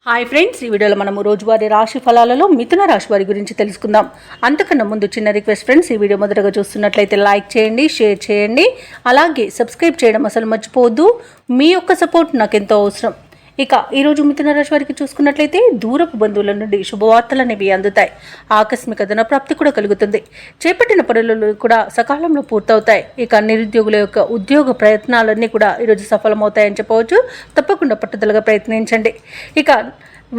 Hi friends, ఈ వీడియోలో మనము రోజువారీ రాశి ఫలాలలో మిథున రాశి వారి గురించి తెలుసుకుందాం. అంతకన్నా ముందు చిన్న రిక్వెస్ట్ ఫ్రెండ్స్, ఈ వీడియో మొదటగా చూస్తున్నట్లయితే లైక్ చేయండి, షేర్ చేయండి, అలాగే సబ్స్క్రైబ్ చేయడం అసలు మర్చిపోవద్దు. మీ యొక్క సపోర్ట్ నాకు ఎంతో అవసరం. ఇక ఈరోజు మిథున రాశి వారికి చూసుకున్నట్లయితే దూరపు బంధువుల నుండి శుభవార్తలు అనేవి అందుతాయి. ఆకస్మిక ధనప్రాప్తి కూడా కలుగుతుంది. చేపట్టిన పనులు కూడా సకాలంలో పూర్తవుతాయి. ఇక నిరుద్యోగుల యొక్క ఉద్యోగ ప్రయత్నాలన్నీ కూడా ఈరోజు సఫలమవుతాయని చెప్పవచ్చు. తప్పకుండా పట్టుదలగా ప్రయత్నించండి. ఇక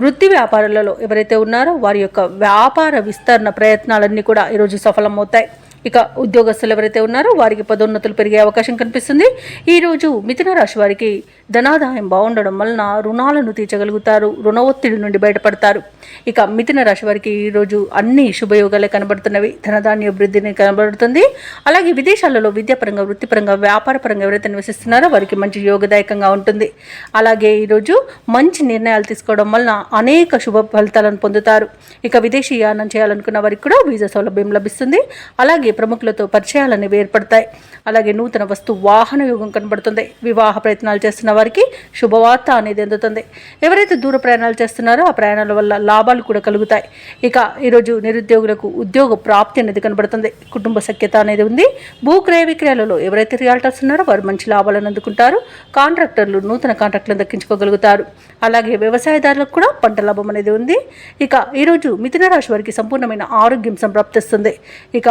వృత్తి వ్యాపారాలలో ఎవరైతే ఉన్నారో వారి యొక్క వ్యాపార విస్తరణ ప్రయత్నాలన్నీ కూడా ఈరోజు సఫలమవుతాయి. ఇక ఉద్యోగస్తులు ఎవరైతే ఉన్నారో వారికి పదోన్నతులు పెరిగే అవకాశం కనిపిస్తుంది. ఈరోజు మిథున రాశి వారికి ధనాదాయం బాగుండడం వలన రుణాలను తీర్చగలుగుతారు. రుణ ఒత్తిడి నుండి బయటపడతారు. ఇక మిథున రాశి వారికి ఈరోజు అన్ని శుభయోగాలే కనబడుతున్నవి. ధనధాన్య వృద్ధిని కనబడుతుంది. అలాగే విదేశాలలో విద్యాపరంగా, వృత్తిపరంగా, వ్యాపారపరంగా ఎవరైతే నివసిస్తున్నారో వారికి మంచి యోగదాయకంగా ఉంటుంది. అలాగే ఈరోజు మంచి నిర్ణయాలు తీసుకోవడం వలన అనేక శుభ ఫలితాలను పొందుతారు. ఇక విదేశీ యానం చేయాలనుకున్న వారికి కూడా వీసా సౌలభ్యం లభిస్తుంది. అలాగే ప్రముఖులతో పరిచయాలు అనేవి ఏర్పడతాయి. అలాగే నూతన వస్తు వాహన యోగం కనబడుతుంది. వివాహ ప్రయత్నాలు చేస్తున్న వారికి శుభవార్త అనేది అందుతుంది. ఎవరైతే దూర ప్రయాణాలు చేస్తున్నారో ఆ ప్రయాణాల వల్ల లాభాలు కూడా కలుగుతాయి. ఇక ఈరోజు నిరుద్యోగులకు ఉద్యోగ ప్రాప్తి అనేది కనబడుతుంది. కుటుంబ సఖ్యత అనేది ఉంది. భూక్రయ విక్రయాలలో ఎవరైతే రియాల్టర్స్ ఉన్నారో వారు మంచి లాభాలను అందుకుంటారు. కాంట్రాక్టర్లు నూతన కాంట్రాక్టులను దక్కించుకోగలుగుతారు. అలాగే వ్యవసాయదారులకు కూడా పంట లాభం అనేది ఉంది. ఇక ఈరోజు మిథున రాశి వారికి సంపూర్ణమైన ఆరోగ్యం సంప్రాప్తిస్తుంది. ఇక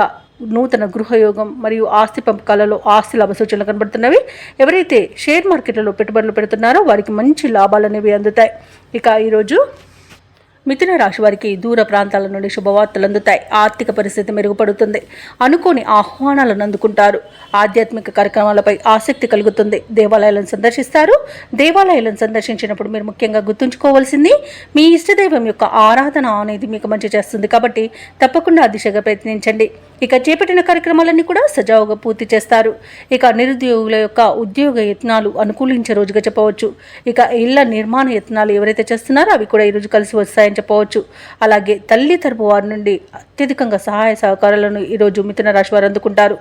నూతన గృహయోగం మరియు ఆస్తి పంపకాలలో ఆస్తి లాభ సూచనలు కనబడుతున్నవి. ఎవరైతే షేర్ మార్కెట్లలో పెట్టుబడులు పెడుతున్నారో వారికి మంచి లాభాలు అనేవి అందుతాయి. ఇక ఈరోజు మిథున రాశి వారికి దూర ప్రాంతాల నుండి శుభవార్తలు అందుతాయి. ఆర్థిక పరిస్థితి మెరుగుపడుతుంది. అనుకోని ఆహ్వానాలను అందుకుంటారు. ఆధ్యాత్మిక కార్యక్రమాలపై ఆసక్తి కలుగుతుంది. దేవాలయాలను సందర్శిస్తారు. దేవాలయాలను సందర్శించినప్పుడు మీరు ముఖ్యంగా గుర్తుంచుకోవాల్సింది మీ ఇష్టదైవం యొక్క ఆరాధన అనేది మీకు మంచి చేస్తుంది. కాబట్టి తప్పకుండా ఆ దిశగా ప్రయత్నించండి. ఇక చేపట్టిన కార్యక్రమాలన్నీ కూడా సజావుగా పూర్తి చేస్తారు. ఇక నిరుద్యోగుల యొక్క ఉద్యోగ యత్నాలు అనుకూలించే రోజుగా చెప్పవచ్చు. ఇక ఇళ్ల నిర్మాణ యత్నాలు ఎవరైతే చేస్తున్నారో అవి కూడా ఈరోజు కలిసి వస్తాయని చెప్పవచ్చు. అలాగే తల్లి తరపు వారి నుండి అత్యధికంగా సహాయ సహకారాలను ఈరోజు మిథున రాశి వారు అందుకుంటారు.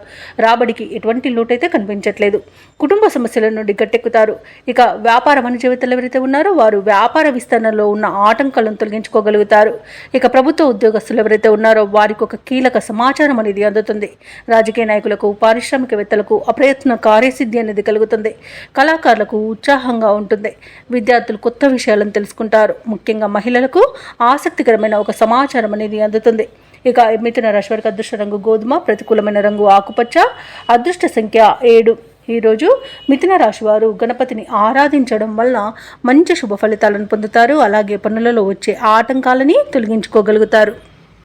రాబడికి ఎటువంటి లోటైతే కనిపించట్లేదు. కుటుంబ సమస్యల నుండి గట్టెక్కుతారు. ఇక వ్యాపార వాణిజ్యవేత్తలు ఎవరైతే ఉన్నారో వారు వ్యాపార విస్తరణలో ఉన్న ఆటంకాలను తొలగించుకోగలుగుతారు. ఇక ప్రభుత్వ ఉద్యోగస్తులు ఎవరైతే ఉన్నారో వారికి ఒక కీలక సమాచారం అనేది అందుతుంది. రాజకీయ నాయకులకు, పారిశ్రామికవేత్తలకు అప్రయత్న కార్యసిద్ధి అనేది కలుగుతుంది. కళాకారులకు ఉత్సాహంగా ఉంటుంది. విద్యార్థులు కొత్త విషయాలను తెలుసుకుంటారు. ముఖ్యంగా మహిళలకు ఆసక్తికరమైన ఒక సమాచారం అనేది అందుతుంది. ఇక మిథున రాశి వారికి అదృష్ట రంగు గోధుమ, ప్రతికూలమైన రంగు ఆకుపచ్చ, అదృష్ట సంఖ్య 7. ఈరోజు మిథున రాశి వారు గణపతిని ఆరాధించడం వల్ల మంచి శుభ ఫలితాలను పొందుతారు. అలాగే పనులలో వచ్చే ఆటంకాలని తొలగించుకోగలుగుతారు.